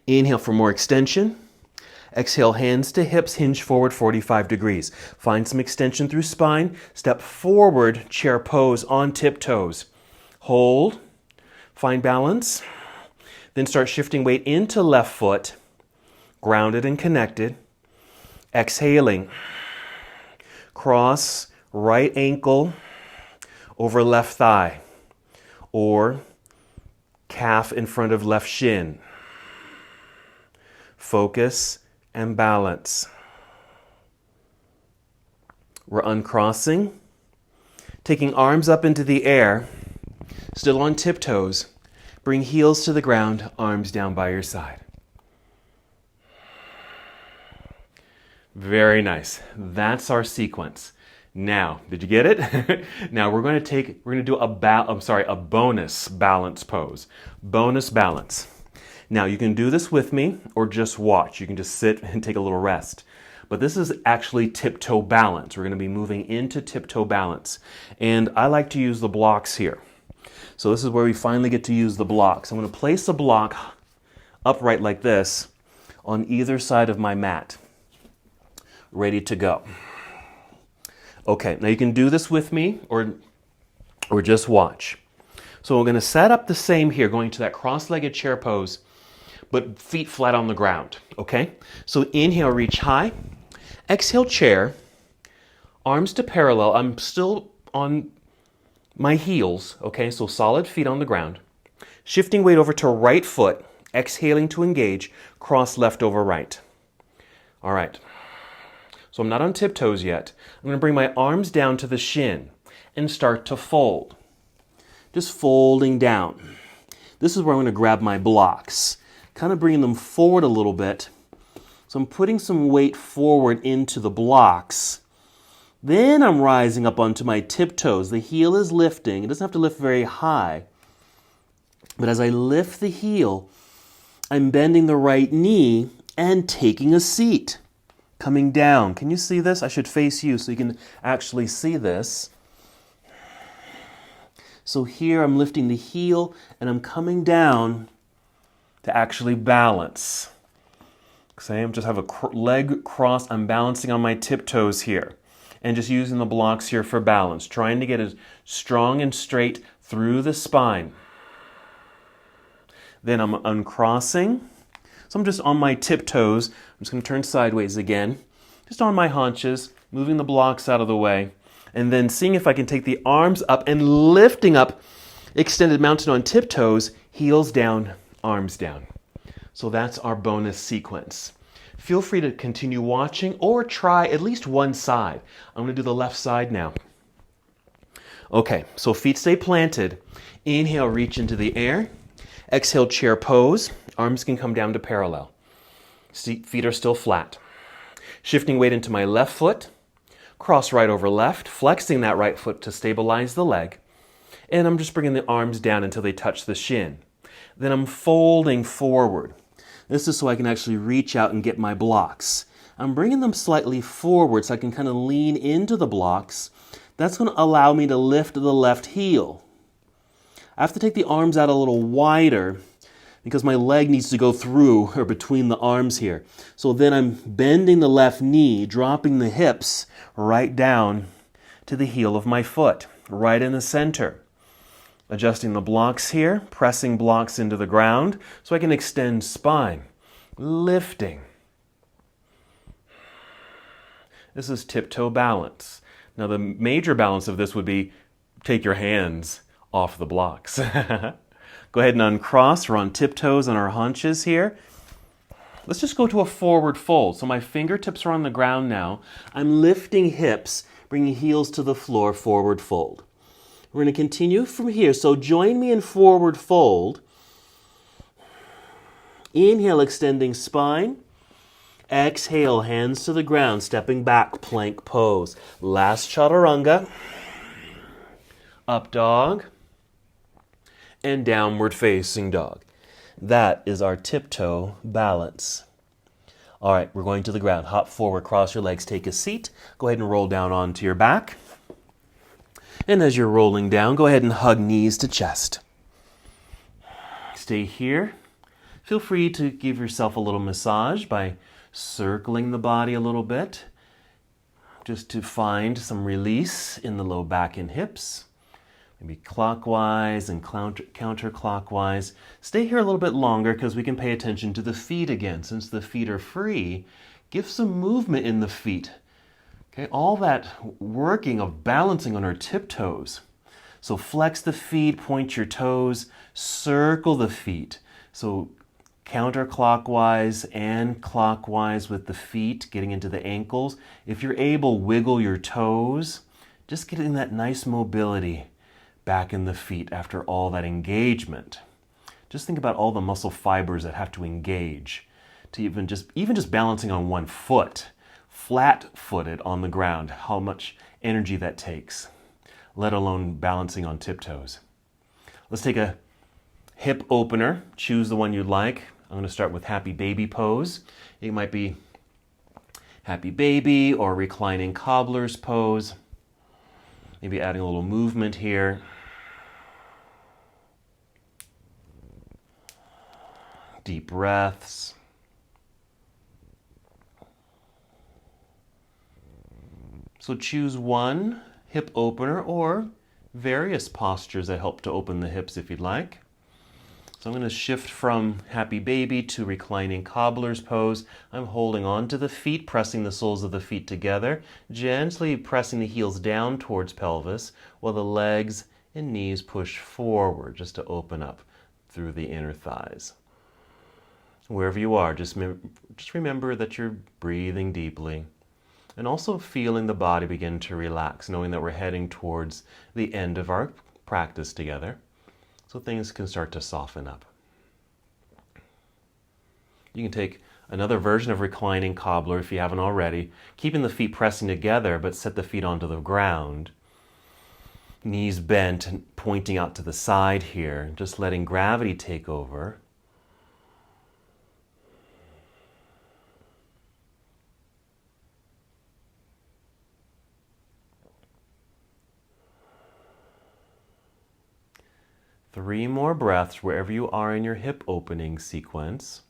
Inhale for more extension. Exhale, hands to hips, hinge forward 45 degrees. Find some extension through spine. Step forward, chair pose on tiptoes. Hold. Find balance. Then start shifting weight into left foot. Grounded and connected. Exhaling. Cross right ankle over left thigh, or calf in front of left shin. Focus and balance. We're uncrossing, taking arms up into the air, still on tiptoes. Bring heels to the ground, arms down by your side. Very nice. That's our sequence. Now, did you get it? Now we're going to do a bonus balance pose. Bonus balance. Now you can do this with me or just watch. You can just sit and take a little rest. But this is actually tiptoe balance. We're going to be moving into tiptoe balance. And I like to use the blocks here. So this is where we finally get to use the blocks. I'm going to place a block upright like this on either side of my mat. Ready to go. Okay, now you can do this with me or just watch. So we're going to set up the same here, going to that cross-legged chair pose, but feet flat on the ground, okay? So inhale, reach high. Exhale, chair. Arms to parallel. I'm still on my heels, okay? So solid feet on the ground. Shifting weight over to right foot. Exhaling to engage. Cross left over right. All right. So I'm not on tiptoes yet. I'm going to bring my arms down to the shin and start to fold. Just folding down. This is where I'm going to grab my blocks, kind of bringing them forward a little bit. So I'm putting some weight forward into the blocks. Then I'm rising up onto my tiptoes. The heel is lifting. It doesn't have to lift very high. But as I lift the heel, I'm bending the right knee and taking a seat. Coming down. Can you see this? I should face you so you can actually see this. So here I'm lifting the heel and I'm coming down to actually balance. Okay, I'm just have a leg cross. I'm balancing on my tiptoes here and just using the blocks here for balance, trying to get as strong and straight through the spine. Then I'm uncrossing. So I'm just on my tiptoes. I'm just going to turn sideways again. Just on my haunches, moving the blocks out of the way. And then seeing if I can take the arms up and lifting up, extended mounted on tiptoes, heels down, arms down. So that's our bonus sequence. Feel free to continue watching or try at least one side. I'm going to do the left side now. Okay, so feet stay planted. Inhale, reach into the air. Exhale, chair pose. Arms can come down to parallel. Feet are still flat. Shifting weight into my left foot. Cross right over left, flexing that right foot to stabilize the leg. And I'm just bringing the arms down until they touch the shin. Then I'm folding forward. This is so I can actually reach out and get my blocks. I'm bringing them slightly forward so I can kind of lean into the blocks. That's going to allow me to lift the left heel. I have to take the arms out a little wider because my leg needs to go through or between the arms here. So then I'm bending the left knee, dropping the hips right down to the heel of my foot, right in the center. Adjusting the blocks here, pressing blocks into the ground so I can extend spine, lifting. This is tiptoe balance. Now the major balance of this would be take your hands off the blocks. Go ahead and uncross. We're on tiptoes on our haunches here. Let's just go to a forward fold. So my fingertips are on the ground now. I'm lifting hips, bringing heels to the floor, forward fold. We're going to continue from here. So join me in forward fold. Inhale, extending spine. Exhale, hands to the ground, stepping back, plank pose. Last chaturanga. Up dog. And downward facing dog. That is our tiptoe balance. All right, we're going to the ground. Hop forward, cross your legs, take a seat. Go ahead and roll down onto your back. And as you're rolling down, go ahead and hug knees to chest. Stay here. Feel free to give yourself a little massage by circling the body a little bit, just to find some release in the low back and hips. Maybe clockwise and counterclockwise. Stay here a little bit longer because we can pay attention to the feet again. Since the feet are free, Give some movement in the feet. Okay, all that working of balancing on our tiptoes. So flex the feet, point your toes, circle the feet. So counterclockwise and clockwise with the feet, getting into the ankles. If you're able, wiggle your toes, just getting that nice mobility back in the feet after all that engagement. Just think about all the muscle fibers that have to engage to even just balancing on one foot, flat-footed on the ground, how much energy that takes, let alone balancing on tiptoes. Let's take a hip opener. Choose the one you'd like. I'm going to start with happy baby pose. It might be happy baby or reclining cobbler's pose. Maybe adding a little movement here. Deep breaths. So choose one hip opener or various postures that help to open the hips if you'd like. So I'm going to shift from happy baby to reclining cobbler's pose. I'm holding on to the feet, pressing the soles of the feet together, gently pressing the heels down towards pelvis while the legs and knees push forward just to open up through the inner thighs. Wherever you are, just remember that you're breathing deeply and also feeling the body begin to relax, knowing that we're heading towards the end of our practice together, so things can start to soften up. You can take another version of reclining cobbler if you haven't already, keeping the feet pressing together, but set the feet onto the ground. Knees bent and pointing out to the side here, just letting gravity take over. Three more breaths wherever you are in your hip opening sequence.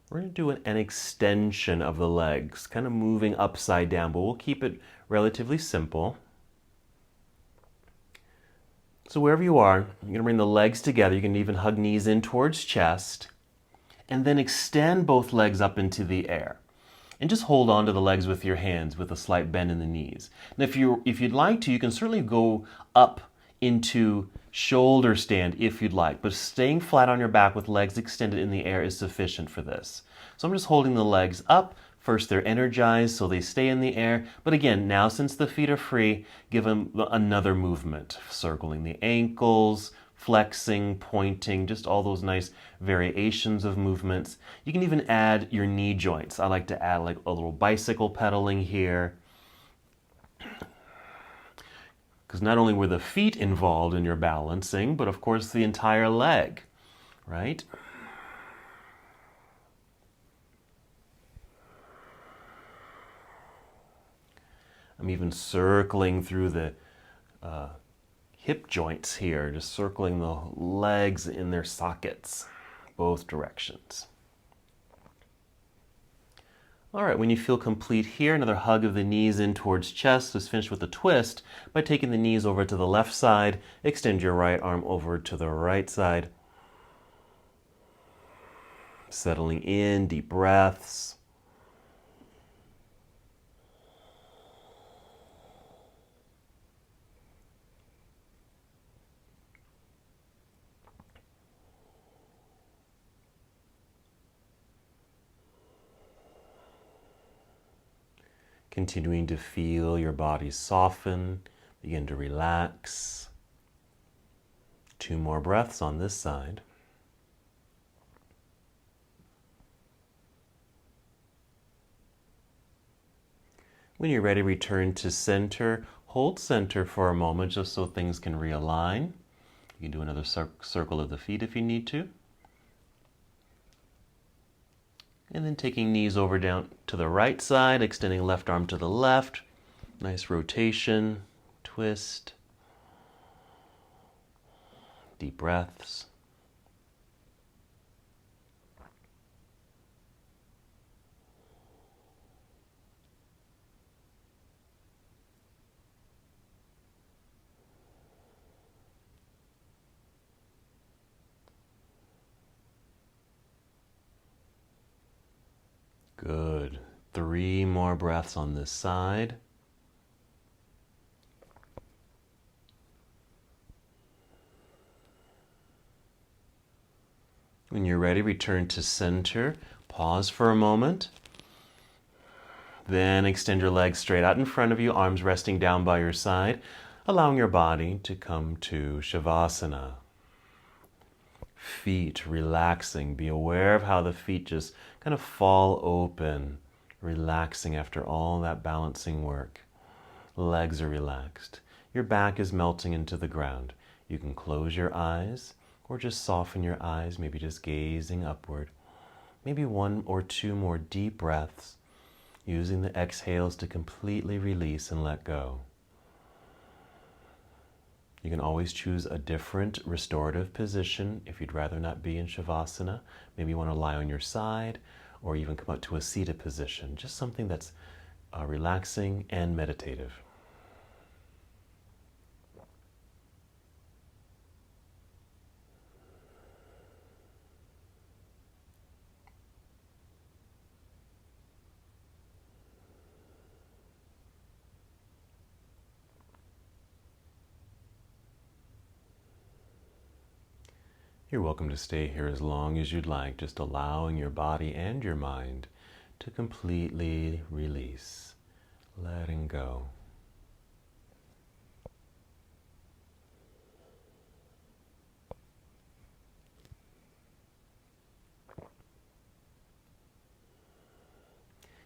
We're going to do an extension of the legs, kind of moving upside down, but we'll keep it relatively simple. So wherever you are, you're going to bring the legs together. You can even hug knees in towards chest, and then extend both legs up into the air. And just hold on to the legs with your hands with a slight bend in the knees. And if you'd like to, you can certainly go up into shoulder stand if you'd like, but staying flat on your back with legs extended in the air is sufficient for this. So I'm just holding the legs up. First they're energized so they stay in the air, but again, now since the feet are free, give them another movement, circling the ankles, flexing, pointing, just all those nice variations of movements. You can even add your knee joints. I like to add like a little bicycle pedaling here, because not only were the feet involved in your balancing, but of course the entire leg, right? I'm even circling through the hip joints here, just circling the legs in their sockets, both directions. All right, when you feel complete here, another hug of the knees in towards chest. Let's finish with a twist by taking the knees over to the left side. Extend your right arm over to the right side. Settling in, deep breaths. Continuing to feel your body soften, begin to relax. 2 more breaths on this side. When you're ready, return to center. Hold center for a moment just so things can realign. You can do another circle of the feet if you need to. And then taking knees over down to the right side, extending left arm to the left. Nice rotation, twist. Deep breaths. Good. 3 more breaths on this side. When you're ready, return to center. Pause for a moment. Then extend your legs straight out in front of you, arms resting down by your side, allowing your body to come to Shavasana. Feet relaxing. Be aware of how the feet just kind of fall open, relaxing after all that balancing work. Legs are relaxed. Your back is melting into the ground. You can close your eyes or just soften your eyes, maybe just gazing upward. Maybe 1 or 2 more deep breaths, using the exhales to completely release and let go. You can always choose a different restorative position if you'd rather not be in Shavasana. Maybe you want to lie on your side or even come up to a seated position. Just something that's relaxing and meditative. You're welcome to stay here as long as you'd like, just allowing your body and your mind to completely release, letting go.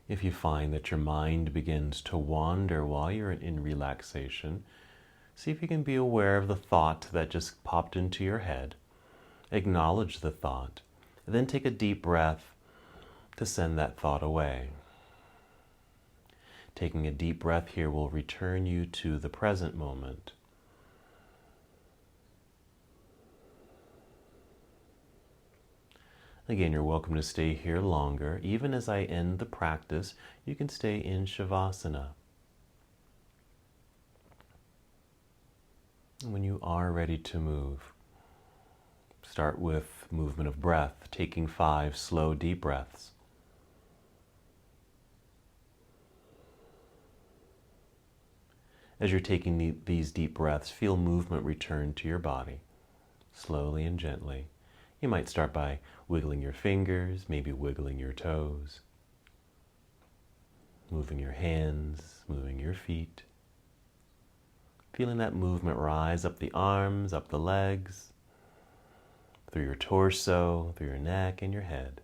If you find that your mind begins to wander while you're in relaxation, see if you can be aware of the thought that just popped into your head. Acknowledge the thought, and then take a deep breath to send that thought away. Taking a deep breath here will return you to the present moment. Again, you're welcome to stay here longer. Even as I end the practice, you can stay in Shavasana. When you are ready to move, start with movement of breath, taking 5 slow, deep breaths. As you're taking these deep breaths, feel movement return to your body, slowly and gently. You might start by wiggling your fingers, maybe wiggling your toes, moving your hands, moving your feet. Feeling that movement rise up the arms, up the legs, through your torso, through your neck and your head.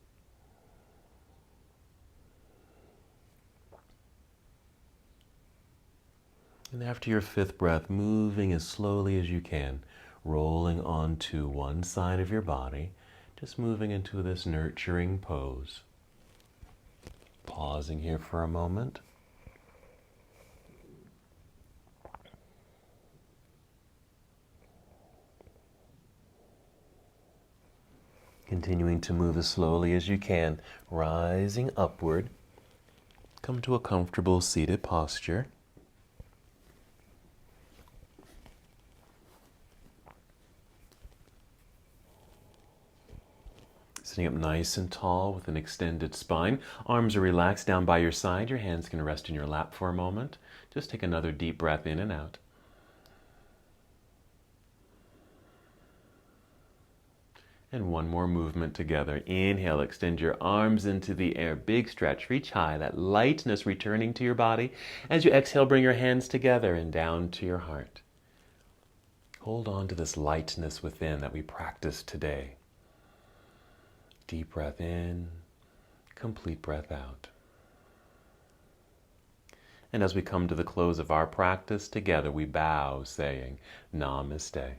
And after your 5th breath, moving as slowly as you can, rolling onto one side of your body, just moving into this nurturing pose. Pausing here for a moment. Continuing to move as slowly as you can, rising upward. Come to a comfortable seated posture. Sitting up nice and tall with an extended spine. Arms are relaxed down by your side. Your hands can rest in your lap for a moment. Just take another deep breath in and out. And one more movement together. Inhale, extend your arms into the air. Big stretch, reach high. That lightness returning to your body. As you exhale, bring your hands together and down to your heart. Hold on to this lightness within that we practiced today. Deep breath in, complete breath out. And as we come to the close of our practice together, we bow saying, Namaste.